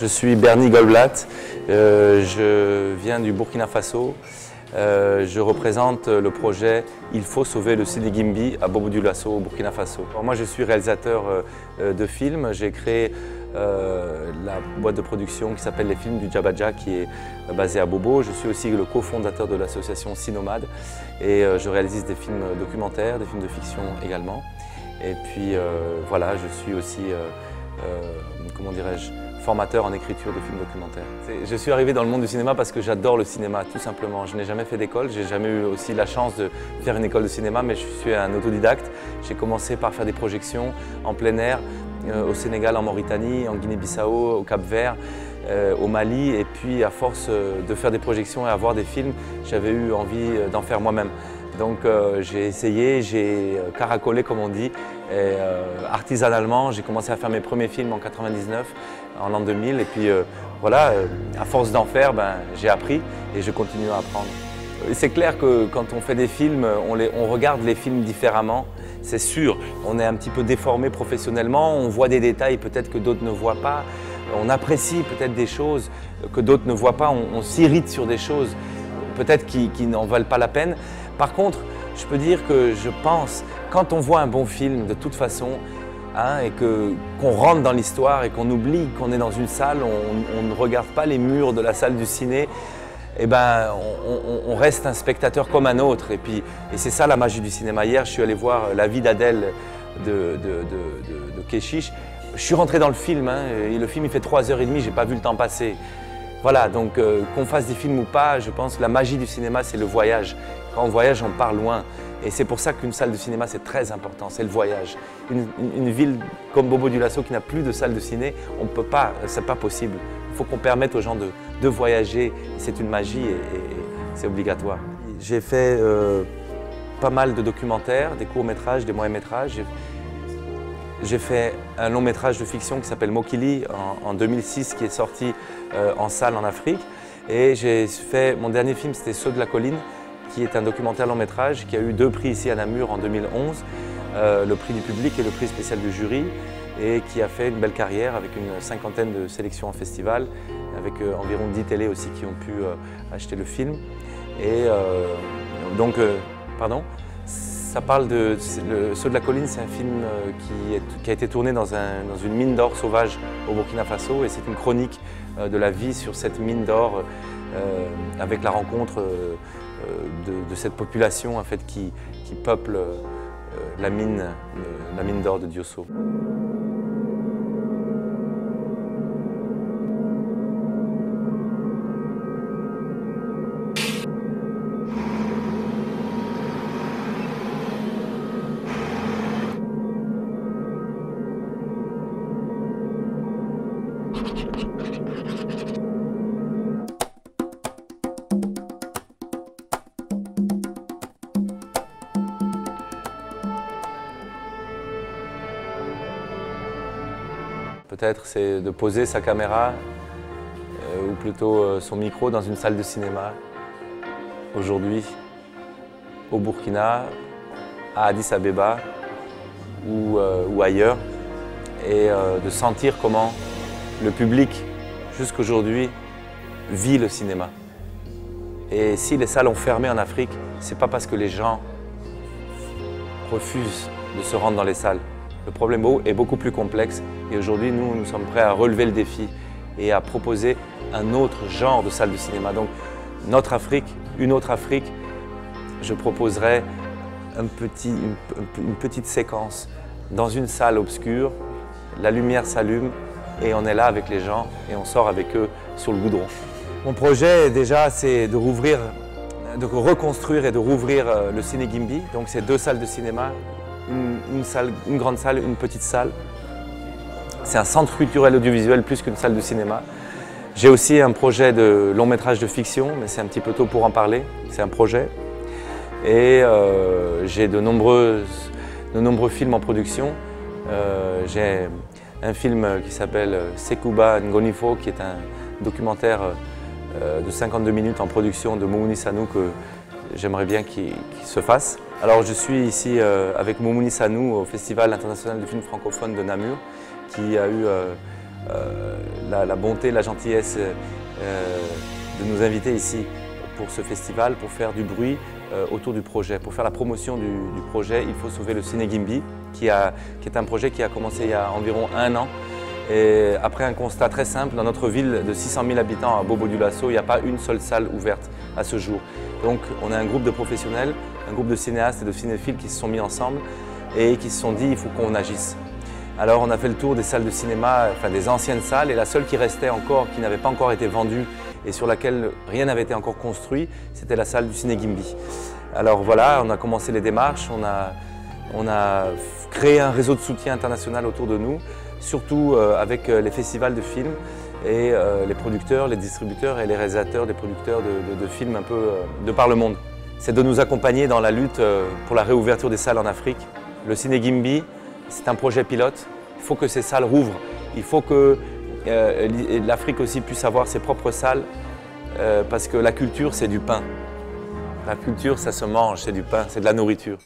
Je suis Bernie Goldblatt, je viens du Burkina Faso. Je représente le projet « Il faut sauver le Sidi Gimbi » à Bobo Dioulasso au Burkina Faso. Alors moi je suis réalisateur de films, j'ai créé la boîte de production qui s'appelle Les Films du Djabadja qui est basée à Bobo. Je suis aussi le cofondateur de l'association Cinomade et je réalise des films documentaires, des films de fiction également. Et puis voilà, je suis aussi, comment dirais-je, formateur en écriture de films documentaires. Je suis arrivé dans le monde du cinéma parce que j'adore le cinéma, tout simplement. Je n'ai jamais fait d'école, j'ai jamais eu aussi la chance de faire une école de cinéma, mais je suis un autodidacte. J'ai commencé par faire des projections en plein air, au Sénégal, en Mauritanie, en Guinée-Bissau, au Cap-Vert, au Mali. Et puis à force de faire des projections et avoir des films, j'avais eu envie d'en faire moi-même. Donc j'ai essayé, j'ai caracolé comme on dit, et, artisanalement. J'ai commencé à faire mes premiers films en 99, en l'an 2000 et puis voilà, à force d'en faire, j'ai appris et je continue à apprendre. C'est clair que quand on fait des films, on regarde les films différemment, c'est sûr. On est un petit peu déformé professionnellement, on voit des détails peut-être que d'autres ne voient pas, on apprécie peut-être des choses que d'autres ne voient pas, on s'irrite sur des choses peut-être qui n'en valent pas la peine. Par contre, je peux dire que je pense, quand on voit un bon film, de toute façon, et qu'on rentre dans l'histoire et qu'on oublie qu'on est dans une salle, on ne regarde pas les murs de la salle du ciné, et on reste un spectateur comme un autre. Et c'est ça la magie du cinéma. Hier, je suis allé voir La vie d'Adèle de Keshish. Je suis rentré dans le film, et le film il fait 3h30, j'ai pas vu le temps passer. Voilà, donc qu'on fasse des films ou pas, je pense que la magie du cinéma, c'est le voyage. Quand on voyage, on part loin. Et c'est pour ça qu'une salle de cinéma, c'est très important, c'est le voyage. Une ville comme Bobo Dioulasso qui n'a plus de salle de ciné, on ne peut pas, c'est pas possible. Il faut qu'on permette aux gens de voyager. C'est une magie et c'est obligatoire. J'ai fait pas mal de documentaires, des courts-métrages, des moyens-métrages. J'ai fait un long-métrage de fiction qui s'appelle Mokili en 2006 qui est sorti en salle en Afrique. Et j'ai fait, mon dernier film c'était Ceux de la colline, qui est un documentaire long-métrage qui a eu 2 prix ici à Namur en 2011, le prix du public et le prix spécial du jury, et qui a fait une belle carrière avec une 50aine de sélections en festival, avec environ 10 télés aussi qui ont pu acheter le film. Et donc, pardon, ça parle de Ceux de la colline, c'est un film qui a été tourné dans une mine d'or sauvage au Burkina Faso, et c'est une chronique de la vie sur cette mine d'or avec la rencontre de cette population en fait, qui peuple la mine d'or de Diosso. Peut-être c'est de poser sa caméra, ou plutôt son micro dans une salle de cinéma, aujourd'hui, au Burkina, à Addis Abeba ou ailleurs, et de sentir comment le public, jusqu'aujourd'hui, vit le cinéma. Et si les salles ont fermé en Afrique, c'est pas parce que les gens refusent de se rendre dans les salles. Le problème est beaucoup plus complexe et aujourd'hui, nous sommes prêts à relever le défi et à proposer un autre genre de salle de cinéma. Donc, notre Afrique, une autre Afrique, je proposerais une petite séquence dans une salle obscure, la lumière s'allume et on est là avec les gens et on sort avec eux sur le goudron. Mon projet, déjà, c'est de reconstruire et de rouvrir le Ciné Gimbi. Donc, c'est 2 salles de cinéma. Une grande salle, une petite salle. C'est un centre culturel audiovisuel plus qu'une salle de cinéma. J'ai aussi un projet de long métrage de fiction, mais c'est un petit peu tôt pour en parler. C'est un projet. Et j'ai de nombreux films en production. J'ai un film qui s'appelle Sekouba Ngonifo, qui est un documentaire de 52 minutes en production de Moumouni Sanou que j'aimerais bien qu'il se fasse. Alors je suis ici avec Moumouni Sanou au Festival international de films francophones de Namur, qui a eu la bonté, la gentillesse de nous inviter ici pour ce festival, pour faire du bruit autour du projet. Pour faire la promotion du projet, il faut sauver le Ciné Gimby, qui est un projet qui a commencé il y a environ 1 an. Et après un constat très simple, dans notre ville de 600 000 habitants à Bobo-Dioulasso, il n'y a pas une seule salle ouverte à ce jour. Donc on a un groupe de professionnels, un groupe de cinéastes et de cinéphiles qui se sont mis ensemble et qui se sont dit il faut qu'on agisse. Alors on a fait le tour des salles de cinéma, enfin des anciennes salles, et la seule qui restait encore, qui n'avait pas encore été vendue et sur laquelle rien n'avait été encore construit, c'était la salle du Ciné Gimby. Alors voilà, on a commencé les démarches, on a créé un réseau de soutien international autour de nous, surtout avec les festivals de films et les producteurs, les distributeurs et les réalisateurs des producteurs de films un peu de par le monde. C'est de nous accompagner dans la lutte pour la réouverture des salles en Afrique. Le Ciné Gimby, c'est un projet pilote. Il faut que ces salles rouvrent. Il faut que l'Afrique aussi puisse avoir ses propres salles parce que la culture, c'est du pain. La culture, ça se mange, c'est du pain, c'est de la nourriture.